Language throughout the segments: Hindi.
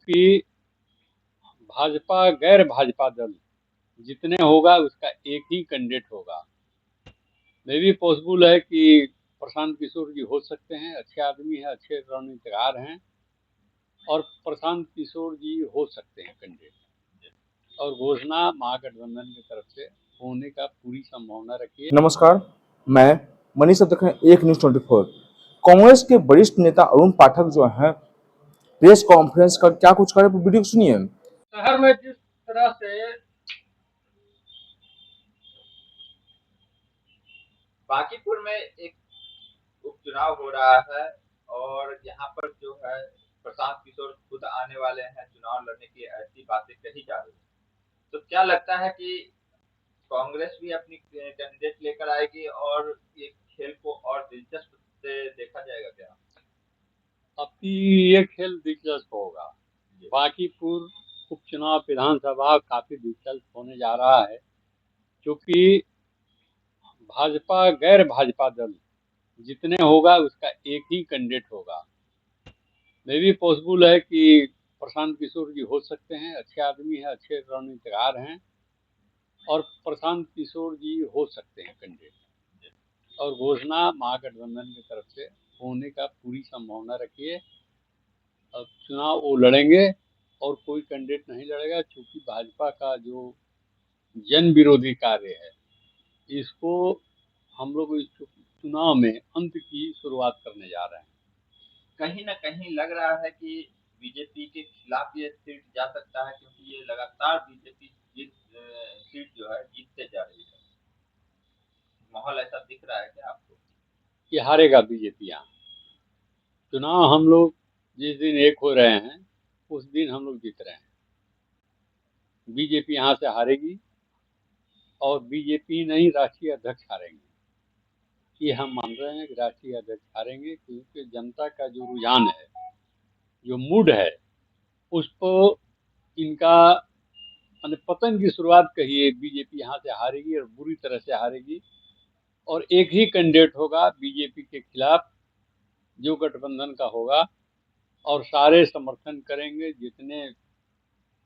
क्योंकि भाजपा गैर भाजपा दल जितने होगा उसका एक ही कैंडिडेट होगा। मे भी पॉसिबल है कि प्रशांत किशोर जी हो सकते हैं, अच्छे आदमी हैं, अच्छे रणनीतिकार हैं और प्रशांत किशोर जी हो सकते हैं कैंडिडेट, और घोषणा महागठबंधन की तरफ से होने का पूरी संभावना रखिए। नमस्कार, मैं मनीष अब देख रहे हैं एक न्यूज 24। कांग्रेस के वरिष्ठ नेता अरुण पाठक जो हैं प्रेस कॉन्फ्रेंस का क्या कुछ करे, वीडियो सुनिए। शहर में जिस तरह से बांकीपुर में एक उपचुनाव हो रहा है और यहाँ पर जो है प्रशांत किशोर खुद आने वाले हैं चुनाव लड़ने की, ऐसी बातें कही जा रही है। तो क्या लगता है कि कांग्रेस भी अपनी कैंडिडेट लेकर आएगी और ये खेल को और दिलचस्प से देखा जाएगा क्या? अब ये खेल दिलचस्प होगा। बांकीपुर उपचुनाव विधानसभा काफी दिलचस्प होने जा रहा है, क्योंकि भाजपा गैर भाजपा दल जितने होगा उसका एक ही कैंडिडेट होगा। मे भी पॉसिबल है कि प्रशांत किशोर जी हो सकते हैं, अच्छे आदमी हैं, अच्छे रणनीतिकार हैं और प्रशांत किशोर जी हो सकते हैं कैंडिडेट, और घोषणा महागठबंधन की तरफ से होने का पूरी संभावना रखिए। अब चुनाव वो लड़ेंगे और कोई कैंडिडेट नहीं लड़ेगा, क्योंकि भाजपा का जो जन विरोधी कार्य है इसको हम लोग इस चुनाव में अंत की शुरुआत करने जा रहे हैं। कहीं ना कहीं लग रहा है कि बीजेपी के खिलाफ ये सीट जा सकता है, क्योंकि ये लगातार बीजेपी सीट जो है जीतते जा रही है। माहौल ऐसा दिख रहा है क्या आपको? कि हारेगा बीजेपी यहाँ। चुनाव हम लोग जिस दिन एक हो रहे हैं उस दिन हम लोग जीत रहे हैं। बीजेपी यहाँ से हारेगी और बीजेपी नहीं, राष्ट्रीय अध्यक्ष हारेंगे। ये हम मान रहे हैं कि राष्ट्रीय अध्यक्ष हारेंगे, क्योंकि जनता का जो रुझान है, जो मूड है, उसको इनका पतन की शुरुआत कहिए। बीजेपी यहाँ से हारेगी और बुरी तरह से हारेगी, और एक ही कैंडिडेट होगा बीजेपी के खिलाफ जो गठबंधन का होगा, और सारे समर्थन करेंगे जितने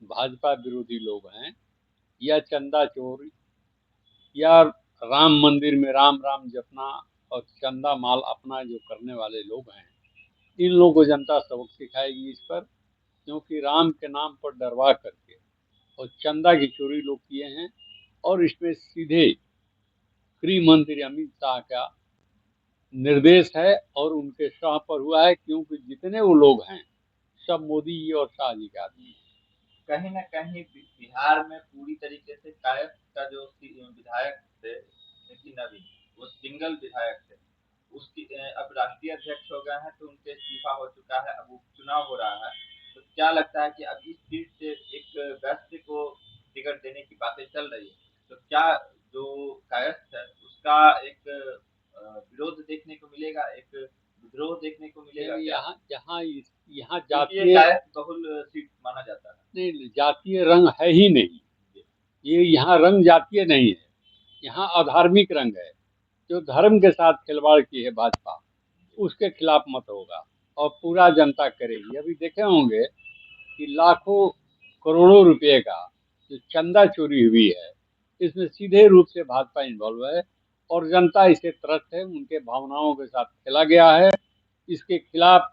भाजपा विरोधी लोग हैं, या चंदा चोर, या राम मंदिर में राम राम जपना और चंदा माल अपना जो करने वाले लोग हैं, इन लोगों को जनता सबक सिखाएगी इस पर। क्योंकि राम के नाम पर डरवा करके और चंदा की चोरी लोग किए हैं, और इसमें सीधे गृह मंत्री अमित शाह का निर्देश है और उनके शाह पर हुआ है, क्योंकि जितने वो लोग हैं सब मोदी जी और शाह जी के आदमी हैं। कहीं ना कहीं बिहार में पूरी तरीके से कायस्थ का जो विधायक थे नितिन नवीन, वो सिंगल विधायक थे, उसकी अब राष्ट्रीय अध्यक्ष हो गए हैं, तो उनके इस्तीफा हो चुका है, अब उपचुनाव हो रहा है। तो क्या लगता है कि अब इस सीट से एक व्यक्ति को टिकट देने की बातें चल रही है, तो क्या जो कायस्थ है उसका एक विरोध देखने को मिलेगा, एक विद्रोह देखने को मिलेगा? यहाँ यहाँ यहाँ जातीय कायस्थ बहुल सीट माना जाता है। नहीं, जातीय रंग है ही नहीं। ये यहाँ रंग जातीय नहीं है, यहाँ अधार्मिक रंग है। जो धर्म के साथ खिलवाड़ की है भाजपा, उसके खिलाफ मत होगा और पूरा जनता करेगी। अभी देखे होंगे कि लाखों करोड़ों रुपए का जो चंदा चोरी हुई है, इसमें सीधे रूप से भाजपा इन्वॉल्व है और जनता इसे त्रस्त है, उनके भावनाओं के साथ खेला गया है। इसके खिलाफ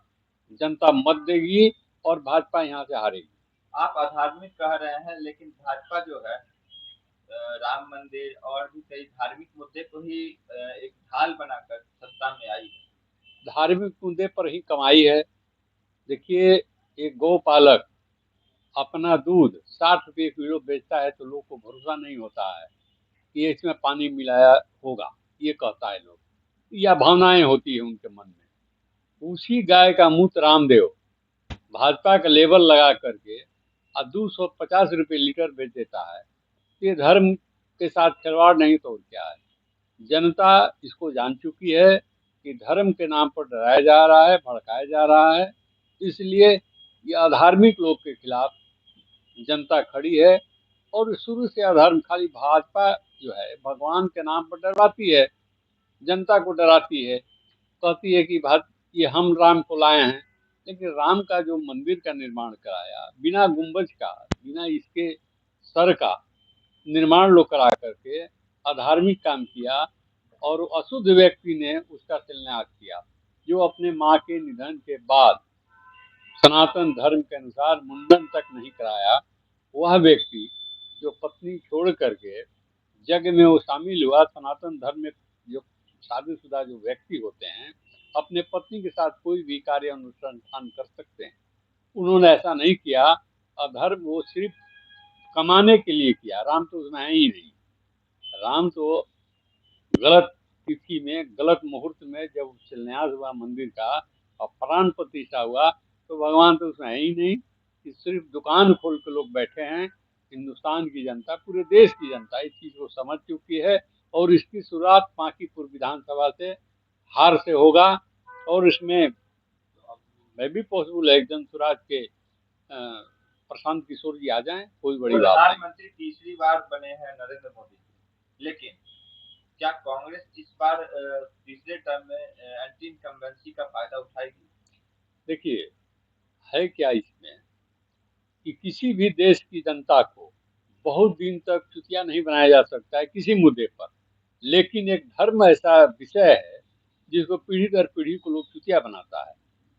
जनता मत देगी और भाजपा यहाँ से हारेगी। आप अधार्मिक कह रहे हैं, लेकिन भाजपा जो है राम मंदिर और भी कई धार्मिक मुद्दे को ही एक ढाल बनाकर सत्ता में आई है। धार्मिक मुद्दे पर ही कमाई है। देखिए, एक गौपालक अपना दूध 60 रुपये किलो बेचता है तो लोग को भरोसा नहीं होता है कि इसमें पानी मिलाया होगा, ये कहता है लोग, या भावनाएं होती है उनके मन में। उसी गाय का मूत्र रामदेव भाजपा का लेबल लगा करके 250 रुपये लीटर बेच देता है। ये धर्म के साथ खिलवाड़ नहीं तो क्या है। जनता इसको जान चुकी है कि धर्म के नाम पर डराया जा रहा है, भड़काया जा रहा है, इसलिए ये अधार्मिक लोग के खिलाफ जनता खड़ी है। और शुरू से अधर्म खाली भाजपा जो है भगवान के नाम पर डरवाती है, जनता को डराती है, कहती है कि ये हम राम को लाए हैं, लेकिन राम का जो मंदिर का निर्माण कराया बिना गुंबज का, बिना इसके सर का निर्माण लोग करा करके अधार्मिक काम किया, और अशुद्ध व्यक्ति ने उसका शिलान्यास किया, जो अपने माँ के निधन के बाद सनातन धर्म के अनुसार मुंडन तक नहीं कराया। वह व्यक्ति जो पत्नी छोड़ करके जग में वो शामिल हुआ, सनातन धर्म में जो शादीशुदा जो व्यक्ति होते हैं अपने पत्नी के साथ कोई भी कार्य अनुष्ठान कर सकते हैं, उन्होंने ऐसा नहीं किया। अधर्म वो सिर्फ कमाने के लिए किया, राम तो उसमें है ही नहीं। राम तो गलत तिथि में गलत मुहूर्त में जब शिलान्यास हुआ मंदिर का और प्राण प्रतिष्ठा हुआ, तो भगवान तो उसमें है ही नहीं। कि सिर्फ दुकान खोल के लोग बैठे हैं। हिंदुस्तान की जनता, पूरे देश की जनता इस चीज को समझ चुकी है, और इसकी शुरुआत बांकीपुर विधानसभा से हार से होगा। और इसमें मैं भी पॉसिबल है एकदम स्वराज के प्रशांत किशोर जी आ जाएं, कोई बड़ी बात नहीं। प्रधानमंत्री तीसरी बार बने हैं नरेंद्र मोदी, लेकिन क्या कांग्रेस इस बार तीसरे टर्म में एंटी इनकम्बेंसी का फायदा उठाएगी? देखिए, है क्या इसमें कि किसी भी देश की जनता को बहुत दिन तक चुतिया नहीं बनाया जा सकता है किसी मुद्दे पर, लेकिन एक धर्म ऐसा विषय है जिसको पीढ़ी दर पीढ़ी को लोग चुतिया बनाता है।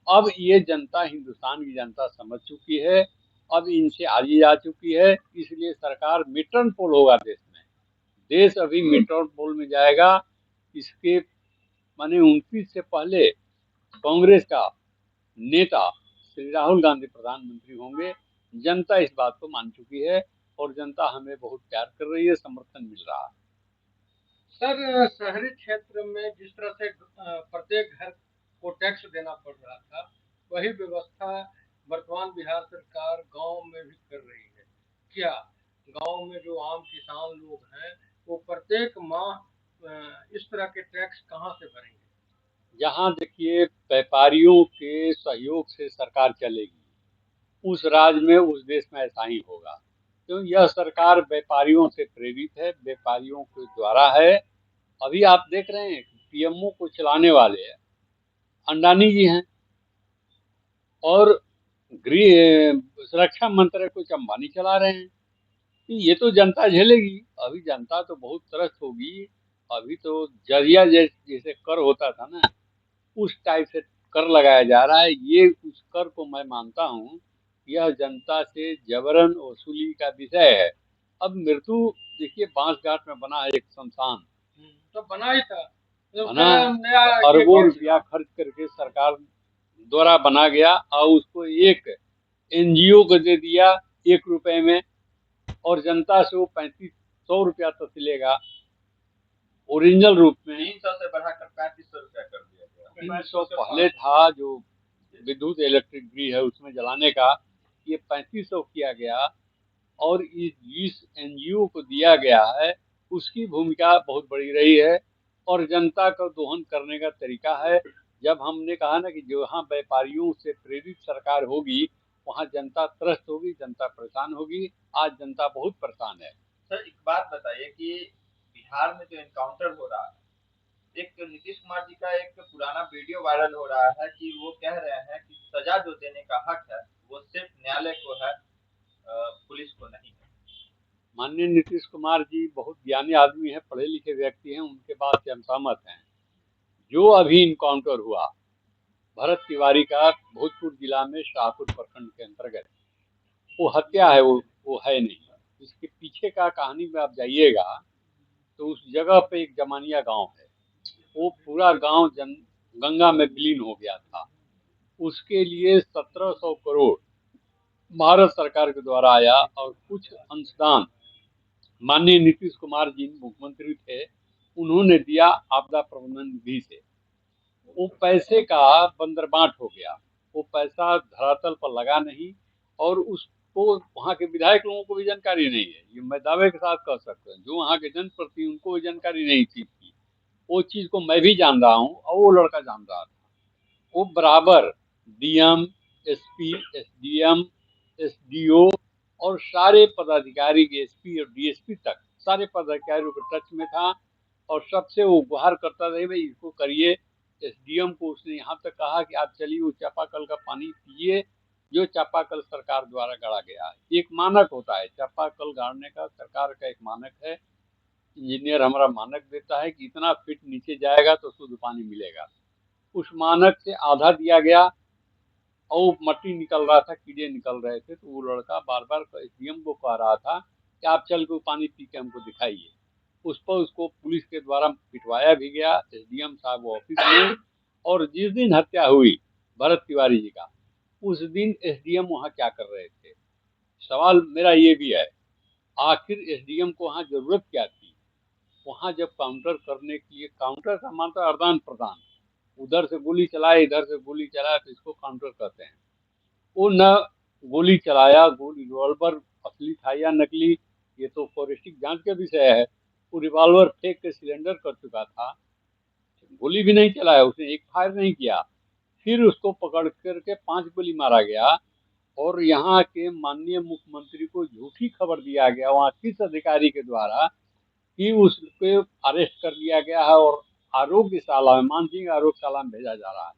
अब ये जनता, हिंदुस्तान की जनता समझ चुकी है, अब इनसे आगे जा चुकी है, इसलिए सरकार मिटन पोल होगा देश में। देश अभी मिटन पोल में जाएगा। इसके माने 29 से पहले कांग्रेस का नेता श्री राहुल गांधी प्रधानमंत्री होंगे। जनता इस बात को मान चुकी है और जनता हमें बहुत प्यार कर रही है, समर्थन मिल रहा है। सर, शहरी क्षेत्र में जिस तरह से प्रत्येक घर को टैक्स देना पड़ रहा था, वही व्यवस्था वर्तमान बिहार सरकार गांव में भी कर रही है। क्या गांव में जो आम किसान लोग हैं वो प्रत्येक माह इस तरह के टैक्स कहां से भरेंगे? जहाँ देखिए व्यापारियों के सहयोग से सरकार चलेगी, उस राज्य में, उस देश में ऐसा ही होगा, क्योंकि यह सरकार व्यापारियों से प्रेरित है, व्यापारियों के द्वारा है। अभी आप देख रहे हैं पीएमओ को चलाने वाले अंडानी जी हैं, और गृह सुरक्षा मंत्री को अंबानी चला रहे हैं। ये तो जनता झेलेगी। अभी जनता तो बहुत त्रस्त होगी। अभी तो जरिया जैसे कर होता था ना, उस टाइप से कर लगाया जा रहा है। ये उस कर को मैं मानता हूँ, यह जनता से जबरन वसूली का विषय है। अब मृत्यु देखिए बांसघाट में बना है एक शमशान, तो बना ही था, तो बना नया अरबों रुपया खर्च करके सरकार द्वारा बना गया, और उसको एक एनजीओ को दे दिया 1 रुपए में, और जनता से वो 3500 रुपया तक लेगा ओरिजिनल रूप में। 300 से बढ़ाकर 3500 रुपया कर दिया गया। 300 पहले था जो विद्युत इलेक्ट्रिक ग्रिड है उसमें जलाने का, ये 3500 किया गया, और इस एनजीओ को दिया गया है। उसकी भूमिका बहुत बड़ी रही है, और जनता को दोहन करने का तरीका है। जब हमने कहा ना कि जहाँ व्यापारियों से प्रेरित सरकार होगी वहाँ जनता त्रस्त होगी, जनता परेशान होगी। आज जनता बहुत परेशान है। सर, एक बात बताइए कि बिहार में जो एनकाउंटर हो रहा है, एक नीतीश कुमार जी का एक पुराना वीडियो वायरल हो रहा है कि वो कह रहे हैं कि सजा जो देने का हक है वो सिर्फ न्यायालय को है, पुलिस को नहीं है। माननीय नीतीश कुमार जी बहुत ज्ञानी आदमी हैं, पढ़े लिखे व्यक्ति हैं, उनके बात से हम सहमत हैं। जो अभी इनकाउंटर हुआ भरत तिवारी का भोजपुर जिला में शाहपुर प्रखंड के अंतर्गत, वो हत्या है, वो है नहीं। इसके पीछे का कहानी में आप जाइएगा तो उस जगह पे एक जमानिया गांव है, वो पूरा गांव गंगा में विलीन हो गया था। उसके लिए 1700 करोड़ भारत सरकार के द्वारा आया, और कुछ अंशदान माननीय नीतीश कुमार जी मुख्यमंत्री थे, उन्होंने दिया आपदा प्रबंधन निधि से। वो पैसे का बंदरबांट हो गया, वो पैसा धरातल पर लगा नहीं, और उसको वहाँ के विधायक लोगों को भी जानकारी नहीं है। ये मैं दावे के साथ कह सकता हूँ, जो वहाँ के जनप्रतिनिधि उनको भी जानकारी नहीं थी। वो चीज को मैं भी जान रहा हूँ और वो लड़का जान रहा था। वो बराबर डीएम, एसपी, एसडीएम, एसडीओ और सारे पदाधिकारी के, एसपी और डीएसपी तक सारे पदाधिकारियों के टच में था, और सबसे वो गुहार करता था भाई इसको करिए, एसडीएम को उसने यहाँ तक कहा कि आप चलिए उस चापाकल का पानी पिए जो चापाकल सरकार द्वारा गाड़ा गया है। एक मानक होता है चापाकल गाड़ने का, सरकार का एक मानक है। इंजीनियर हमारा मानक देता है कि इतना फीट नीचे जाएगा तो शुद्ध पानी मिलेगा। उस मानक से आधा दिया गया और मट्टी निकल रहा था, कीड़े निकल रहे थे। तो वो लड़का बार बार एसडीएम को कह रहा था कि आप चल के पानी पी के हमको दिखाइए। उस पर उसको पुलिस के द्वारा पिटवाया भी गया एसडीएम साहब ऑफिस में। और जिस दिन हत्या हुई भरत तिवारी जी का, उस दिन एसडीएम वहाँ क्या कर रहे थे? सवाल मेरा ये भी है, आखिर एसडीएम को वहाँ जरूरत क्या थी? वहाँ जब काउंटर करने के लिए, काउंटर का मतलब आदान प्रदान, उधर से गोली चलाए इधर से गोली चलाए तो इसको काउंटर कहते हैं। वो न गोली चलाया, गोली रिवॉल्वर असली था या नकली ये तो फॉरेंसिक जांच का विषय है। वो रिवॉल्वर फेंक के सिलेंडर कर चुका था, गोली भी नहीं चलाया उसने, एक फायर नहीं किया। फिर उसको पकड़ करके 5 गोली मारा गया। और यहाँ के माननीय मुख्यमंत्री को झूठी खबर दिया गया वहाँ किस अधिकारी के द्वारा कि उसको अरेस्ट कर लिया गया है और आरोग्यशाला में, मानसिंह आरोग्यशाला में भेजा जा रहा है।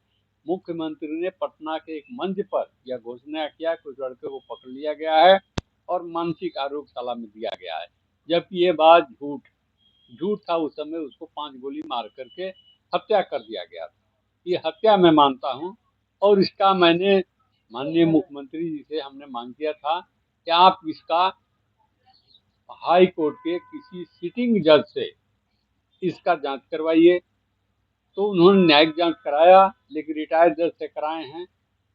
मुख्यमंत्री ने पटना के एक मंच पर यह घोषणा किया कि उस लड़के को पकड़ लिया गया है और मानसिक आरोग्यशाला में दिया गया है, जबकि ये बात झूठ था। उस समय उसको 5 गोली मार करके हत्या कर दिया गया था। ये हत्या मैं मानता हूँ और इसका मैंने माननीय मुख्यमंत्री जी से हमने मांग किया था कि आप इसका हाई कोर्ट के किसी सिटिंग जज से इसका जांच करवाइए। तो उन्होंने न्यायिक जांच कराया, लेकिन रिटायर्ड जज से कराए हैं।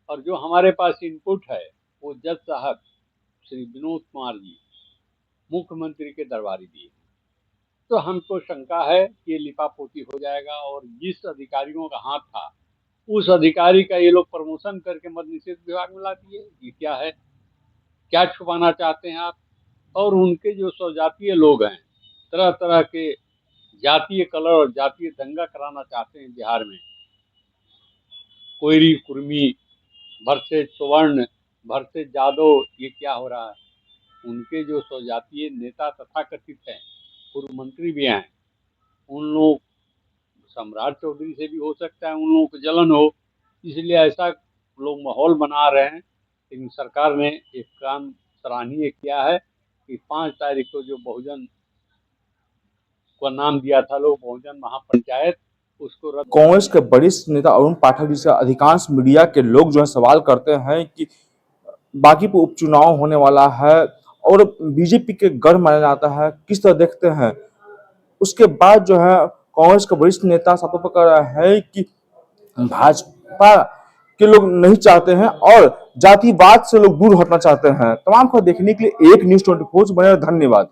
और जो हमारे पास इनपुट है वो जज साहब श्री विनोद कुमार जी मुख्यमंत्री के दरबारी दिए। तो हमको शंका है कि ये लिपापोती हो जाएगा और जिस अधिकारियों का हाथ था उस अधिकारी का ये लोग प्रमोशन करके मद्य निषेध विभाग में ला दिए। ये क्या है? क्या छुपाना चाहते हैं आप? और उनके जो स्वजातीय लोग हैं, तरह तरह के जातीय कलर और जातीय दंगा कराना चाहते हैं बिहार में, कोयरी कुर्मी वर्सेज सवर्ण वर्सेज जादव, ये क्या हो रहा है? उनके जो स्वजातीय नेता तथाकथित हैं, पूर्व मंत्री भी हैं, उन लोग, सम्राट चौधरी से भी हो सकता है उन लोगों को जलन हो, इसलिए ऐसा लोग माहौल बना रहे हैं। लेकिन सरकार ने एक काम सराहनीय किया है कि 5 तारीख को जो बहुजन को नाम दिया था लोग बहुजन महापंचायत, उसको रद्द। कांग्रेस के वरिष्ठ नेता अरुण पाठक जी से अधिकांश मीडिया के लोग जो है सवाल करते हैं कि बांकीपुर उपचुनाव होने वाला है और बीजेपी के गढ़ माना जाता है, किस तरह देखते हैं? उसके बाद जो है कांग्रेस के वरिष्ठ नेता साफ तौर पर कह रहा है कि भाजपा के लोग नहीं चाहते हैं और जातिवाद से लोग दूर हटना चाहते हैं। तमाम खबर देखने के लिए एक न्यूज़ 24 बने रहिए। धन्यवाद।